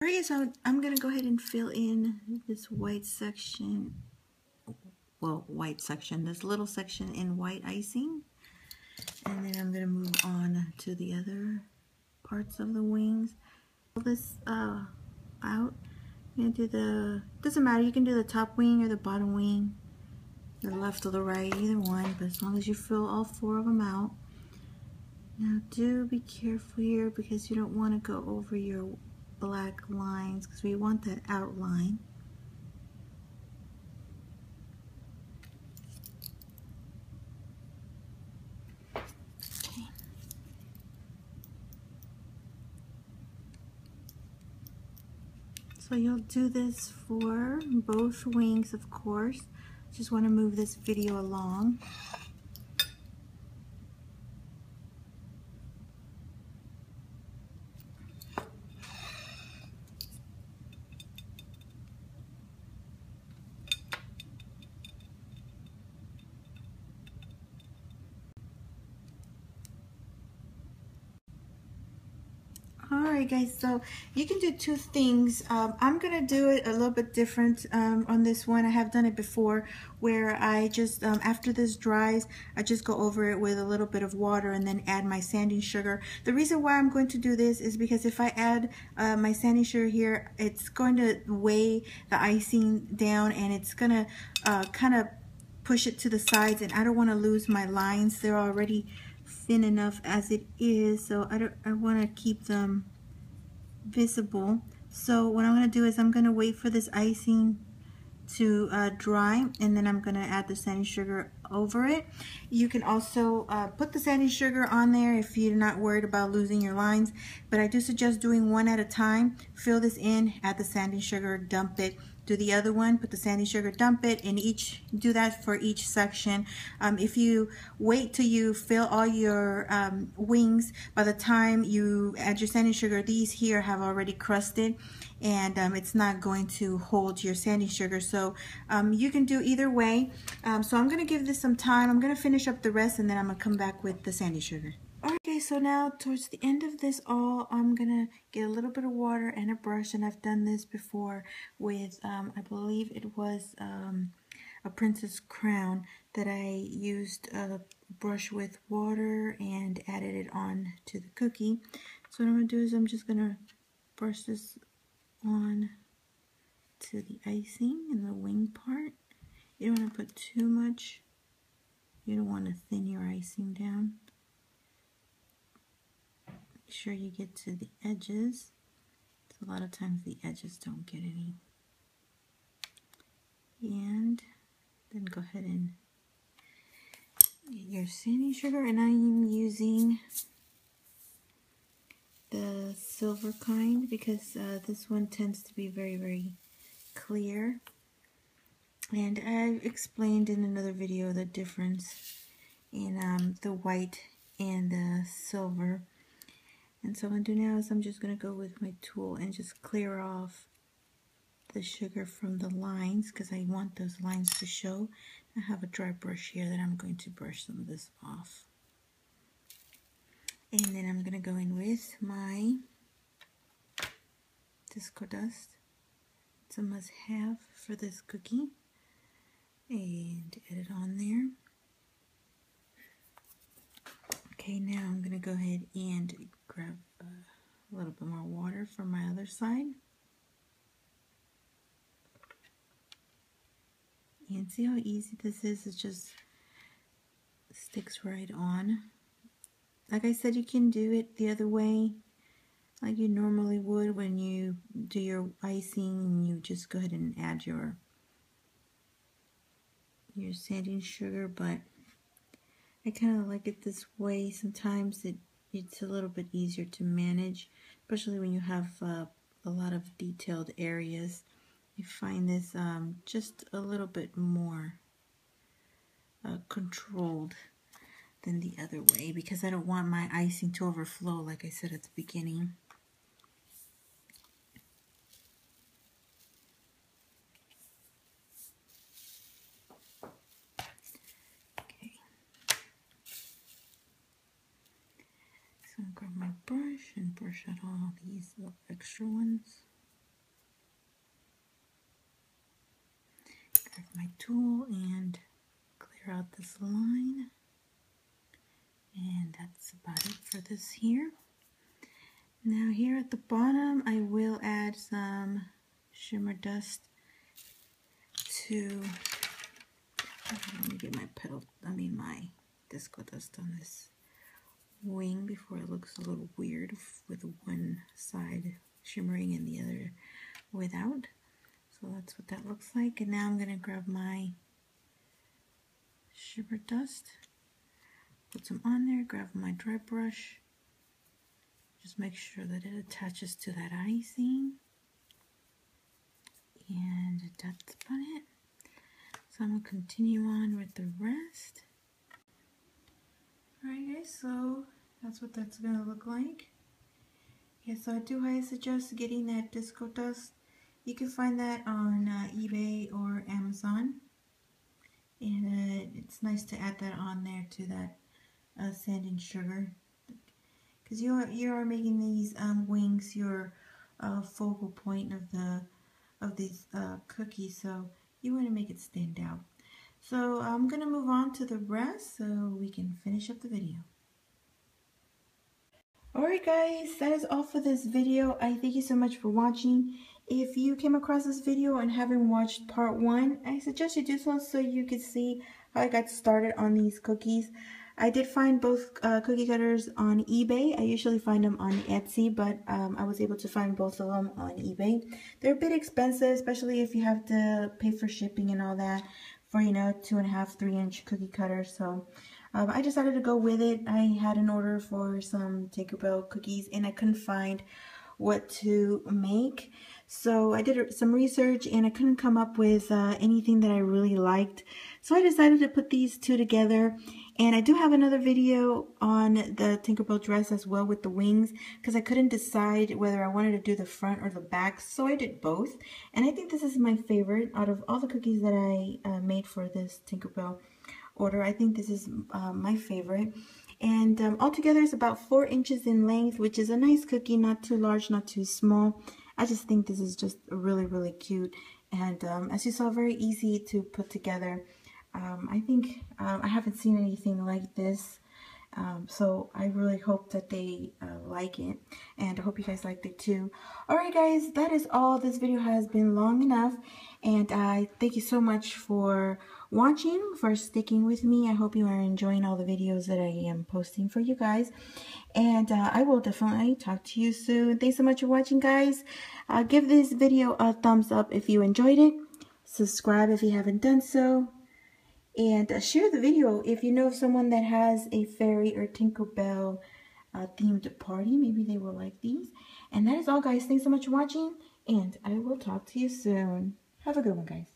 Alright, so I'm going to go ahead and fill in this white section, this little section in white icing. And then I'm going to move on to the other parts of the wings. Pull this out. I'm going to do doesn't matter, you can do the top wing or the bottom wing, the left or the right, either one, but as long as you fill all 4 of them out. Now do be careful here because you don't want to go over your black lines because we want that outline. Okay. So you'll do this for both wings, of course. Just want to move this video along. Alright guys, so you can do 2 things. I'm going to do it a little bit different on this one. I have done it before where I just, after this dries, I just go over it with a little bit of water and then add my sanding sugar. The reason why I'm going to do this is because if I add my sanding sugar here, it's going to weigh the icing down and it's going to kind of push it to the sides, and I don't want to lose my lines. They're already thin enough as it is, so I want to keep them visible. So what I'm going to do is I'm going to wait for this icing to dry, and then I'm going to add the sanding sugar over it. You can also put the sanding sugar on there if you're not worried about losing your lines, but I do suggest doing one at a time. Fill this in, add the sanding sugar, dump it, do the other one, put the sanding sugar, dump it, and do that for each section. If you wait till you fill all your wings, by the time you add your sanding sugar, these here have already crusted, and it's not going to hold your sanding sugar. So you can do either way. So I'm going to give this some time. I'm going to finish up the rest, and then I'm going to come back with the sanding sugar. Okay, so now towards the end of this all, I'm gonna get a little bit of water and a brush, and I've done this before with, I believe it was a princess crown that I used a brush with water and added it on to the cookie. So what I'm gonna do is I'm just gonna brush this on to the icing and the wing part. You don't want to put too much. You don't want to thin your icing down. Make sure you get to the edges. So a lot of times the edges don't get any. And then go ahead and get your sanding sugar, and I'm using the silver kind because this one tends to be very, very clear. And I've explained in another video the difference in the white and the silver. And so what I'm going to do now is I'm just going to go with my tool and just clear off the sugar from the lines because I want those lines to show. I have a dry brush here that I'm going to brush some of this off. And then I'm going to go in with my disco dust. It's a must-have for this cookie. And add it on there. Okay, now I'm going to go ahead and grab a little bit more water from my other side. And see how easy this is? It just sticks right on. Like I said, you can do it the other way, like you normally would when you do your icing, and you just go ahead and add your sanding sugar, but I kind of like it this way. Sometimes it's a little bit easier to manage, especially when you have a lot of detailed areas. You find this just a little bit more controlled than the other way because I don't want my icing to overflow, like I said at the beginning. So I'll grab my brush and brush out all these little extra ones. my tool and clear out this line. And that's about it for this here. Now here at the bottom, I will add some shimmer dust to, let me get my disco dust on this wing before it looks a little weird with one side shimmering and the other without. So that's what that looks like. And now I'm going to grab my shimmer dust, put some on there, grab my dry brush, just make sure that it attaches to that icing, and that's about it. So I'm going to continue on with the rest. Alright guys, so that's what that's going to look like. Yeah, so I do highly suggest getting that disco dust. You can find that on eBay or Amazon. And it's nice to add that on there to that sand and sugar. Because you are making these wings your focal point of these cookies, so you want to make it stand out. So I'm going to move on to the rest so we can finish up the video. Alright guys, that is all for this video. I thank you so much for watching. If you came across this video and haven't watched part 1, I suggest you do so you can see how I got started on these cookies. I did find both cookie cutters on eBay. I usually find them on Etsy, but I was able to find both of them on eBay. They're a bit expensive, especially if you have to pay for shipping and all that for, 2.5, 3-inch cookie cutters. So I decided to go with it. I had an order for some Tinkerbell cookies and I couldn't find what to make. So I did some research and I couldn't come up with anything that I really liked. So I decided to put these two together. And I do have another video on the Tinkerbell dress as well with the wings, because I couldn't decide whether I wanted to do the front or the back. So I did both. And I think this is my favorite out of all the cookies that I made for this Tinkerbell order. I think this is my favorite. And altogether it's about 4 inches in length, which is a nice cookie, not too large, not too small. I just think this is just really, really cute. And as you saw, very easy to put together. I think I haven't seen anything like this. So I really hope that they like it, and I hope you guys liked it too. Alright guys, that is all. This video has been long enough, and I thank you so much for watching, for sticking with me. I hope you are enjoying all the videos that I am posting for you guys, and I will definitely talk to you soon. Thanks so much for watching guys. Give this video a thumbs up if you enjoyed it. Subscribe if you haven't done so. And share the video if you know of someone that has a fairy or Tinkerbell themed party. Maybe they will like these. And that is all guys. Thanks so much for watching. And I will talk to you soon. Have a good one guys.